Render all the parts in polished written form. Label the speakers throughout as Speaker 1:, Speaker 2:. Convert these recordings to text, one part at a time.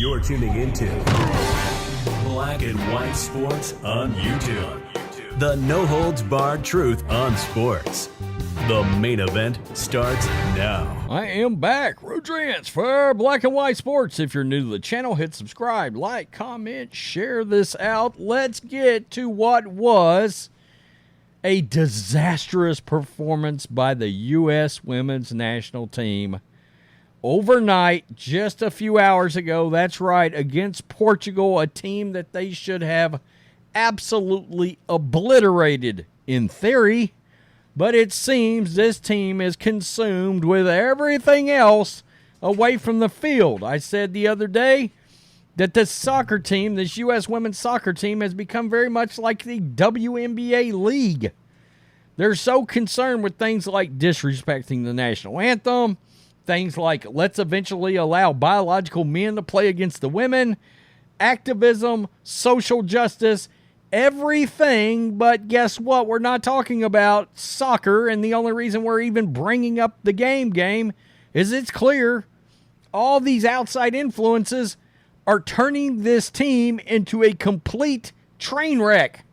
Speaker 1: You're tuning into Black and White Sports on YouTube. The no-holds-barred truth on sports. The main event starts now.
Speaker 2: I am back. Rodrance for Black and White Sports. If you're new to the channel, hit subscribe, like, comment, share this out. Let's get to what was a disastrous performance by the U.S. women's national team overnight, just a few hours ago. That's right, against Portugal, a team that they should have absolutely obliterated in theory. But it seems this team is consumed with everything else away from the field. I said the other day that this soccer team, this U.S. women's soccer team, has become very much like the WNBA league. They're so concerned with things like disrespecting the national anthem, things like let's eventually allow biological men to play against the women, activism, social justice, everything. But guess what? We're not talking about soccer, and the only reason we're even bringing up the game is it's clear all these outside influences are turning this team into a complete train wreck.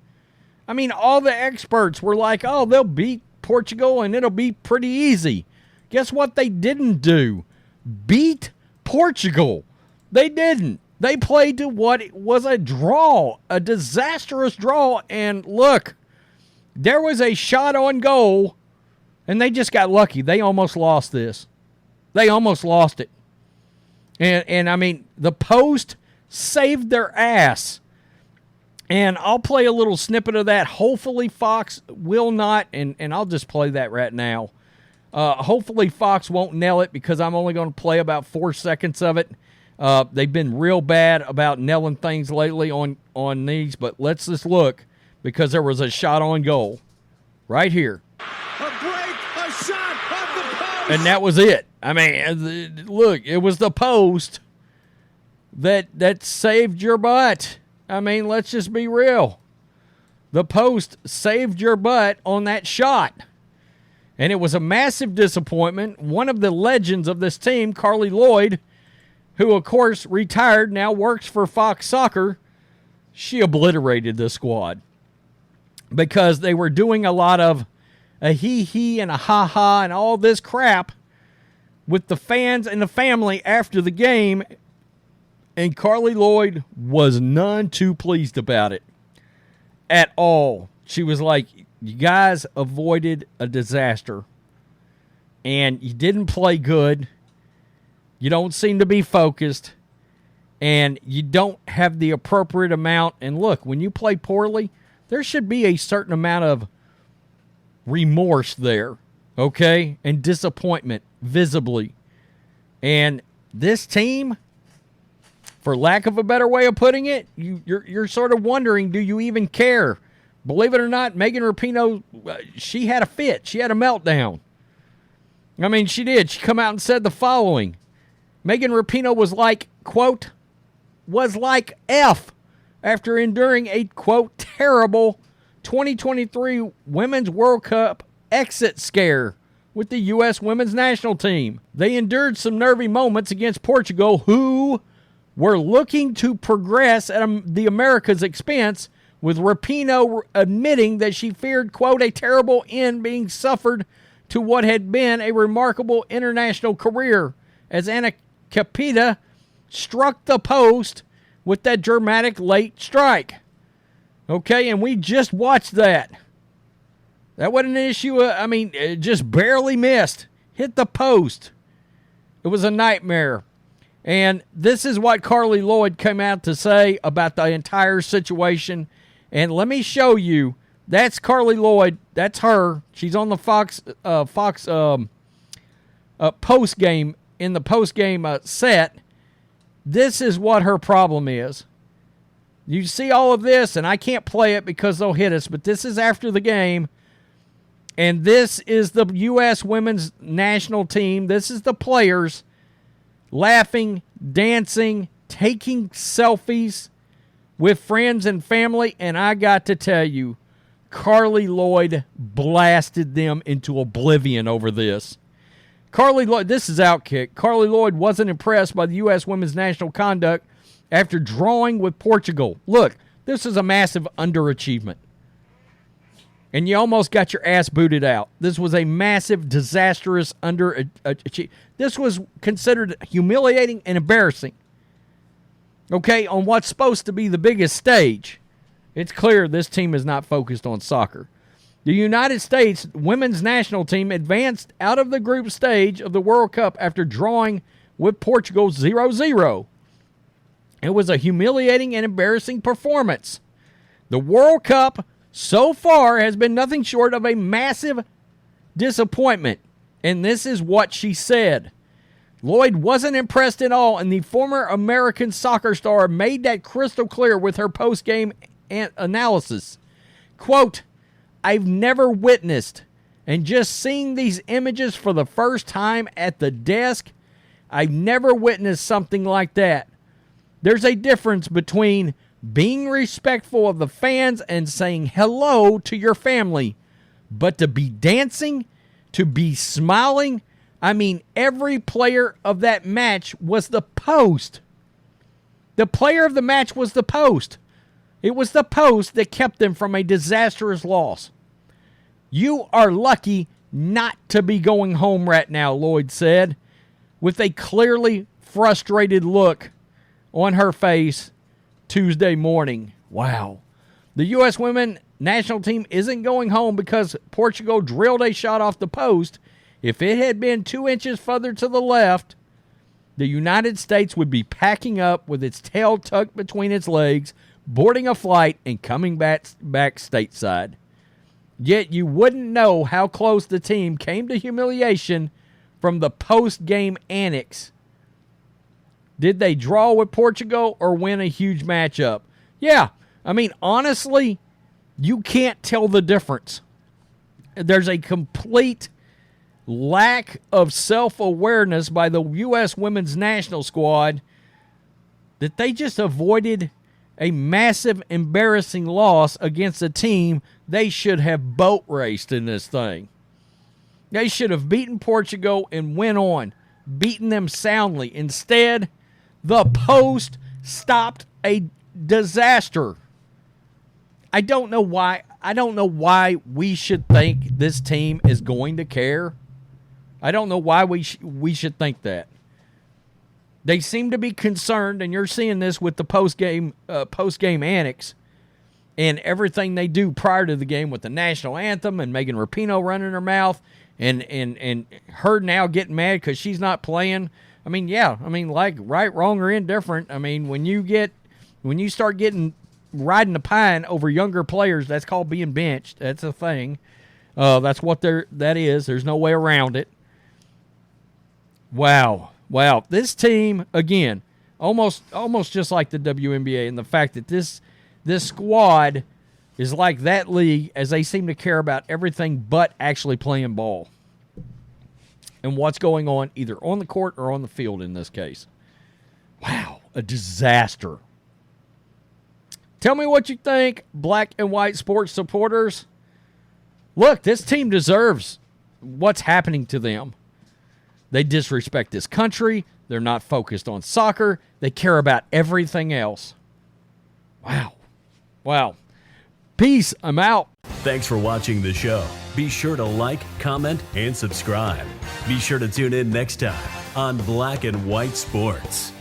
Speaker 2: I mean, all the experts were like, oh, they'll beat Portugal and it'll be pretty easy. Guess what they didn't do? Beat Portugal. They didn't. They played to what was a draw, a disastrous draw. And look, there was a shot on goal, and they just got lucky. They almost lost this. They almost lost it. And I mean, the post saved their ass. And I'll play a little snippet of that. Hopefully Fox will not, and I'll just play that right now. Hopefully Fox won't nail it because I'm only going to play about 4 seconds of it. They've been real bad about nailing things lately on these, but let's just look because there was a shot on goal right here.
Speaker 3: A shot of the post.
Speaker 2: And that was it. I mean, look, it was the post that saved your butt. I mean, let's just be real. The post saved your butt on that shot. And it was a massive disappointment. One of the legends of this team, Carli Lloyd, who, of course, retired, now works for Fox Soccer, she obliterated the squad because they were doing a lot of a hee-hee and a ha-ha and all this crap with the fans and the family after the game, and Carli Lloyd was none too pleased about it at all. She was like, you guys avoided a disaster, and you didn't play good. You don't seem to be focused, and you don't have the appropriate amount. And look, when you play poorly, there should be a certain amount of remorse there, okay, and disappointment visibly. And this team, for lack of a better way of putting it, you're sort of wondering, do you even care? Believe it or not, Megan Rapinoe, she had a fit. She had a meltdown. I mean, she did. She come out and said the following. Megan Rapinoe was like, quote, was like F after enduring a, quote, terrible 2023 Women's World Cup exit scare with the U.S. women's national team. They endured some nervy moments against Portugal, who were looking to progress at the America's expense, with Rapinoe admitting that she feared, quote, a terrible end being suffered to what had been a remarkable international career as Anna Capita struck the post with that dramatic late strike. Okay, and we just watched that. That wasn't an issue. It just barely missed. Hit the post. It was a nightmare. And this is what Carli Lloyd came out to say about the entire situation. And let me show you. That's Carli Lloyd. That's her. She's on the Fox post game, in the post game set. This is what her problem is. You see all of this, and I can't play it because they'll hit us, but this is after the game. And this is the U.S. women's national team. This is the players laughing, dancing, taking selfies with friends and family. And I got to tell you, Carli Lloyd blasted them into oblivion over this. Carli Lloyd, this is Outkick. Carli Lloyd wasn't impressed by the U.S. women's national conduct after drawing with Portugal. Look, this is a massive underachievement. And you almost got your ass booted out. This was a massive, disastrous underachievement. This was considered humiliating and embarrassing. Okay, on what's supposed to be the biggest stage, it's clear this team is not focused on soccer. The United States women's national team advanced out of the group stage of the World Cup after drawing with Portugal 0-0. It was a humiliating and embarrassing performance. The World Cup so far has been nothing short of a massive disappointment. And this is what she said. Lloyd wasn't impressed at all, and the former American soccer star made that crystal clear with her post-game analysis. Quote, I've never witnessed, and just seeing these images for the first time at the desk, I've never witnessed something like that. There's a difference between being respectful of the fans and saying hello to your family, but to be dancing, to be smiling, I mean, every player of that match was the post. The player of the match was the post. It was the post that kept them from a disastrous loss. You are lucky not to be going home right now, Lloyd said, with a clearly frustrated look on her face Tuesday morning. Wow. The U.S. women national team isn't going home because Portugal drilled a shot off the post. If it had been 2 inches further to the left, the United States would be packing up with its tail tucked between its legs, boarding a flight, and coming back stateside. Yet you wouldn't know how close the team came to humiliation from the post-game annex. Did they draw with Portugal or win a huge matchup? Yeah, I mean, honestly, you can't tell the difference. There's a complete lack of self-awareness by the U.S. women's national squad that they just avoided a massive, embarrassing loss against a team they should have boat raced in this thing. They should have beaten Portugal and went on, beaten them soundly. Instead, the post stopped a disaster. I don't know why we should think this team is going to care. I don't know why we should think that. They seem to be concerned, and you're seeing this with the post-game annex and everything they do prior to the game with the national anthem and Megan Rapinoe running her mouth and her now getting mad because she's not playing. I mean, yeah, like right, wrong, or indifferent. I mean, when you start riding the pine over younger players, that's called being benched. That's a thing. That's what that is. There's no way around it. Wow. This team, again, almost just like the WNBA, and the fact that this squad is like that league, as they seem to care about everything but actually playing ball and what's going on either on the court or on the field in this case. Wow, a disaster. Tell me what you think, black and white sports supporters. Look, this team deserves what's happening to them. They disrespect this country. They're not focused on soccer. They care about everything else. Wow. Peace. I'm out.
Speaker 1: Thanks for watching the show. Be sure to like, comment, and subscribe. Be sure to tune in next time on Black and White Sports.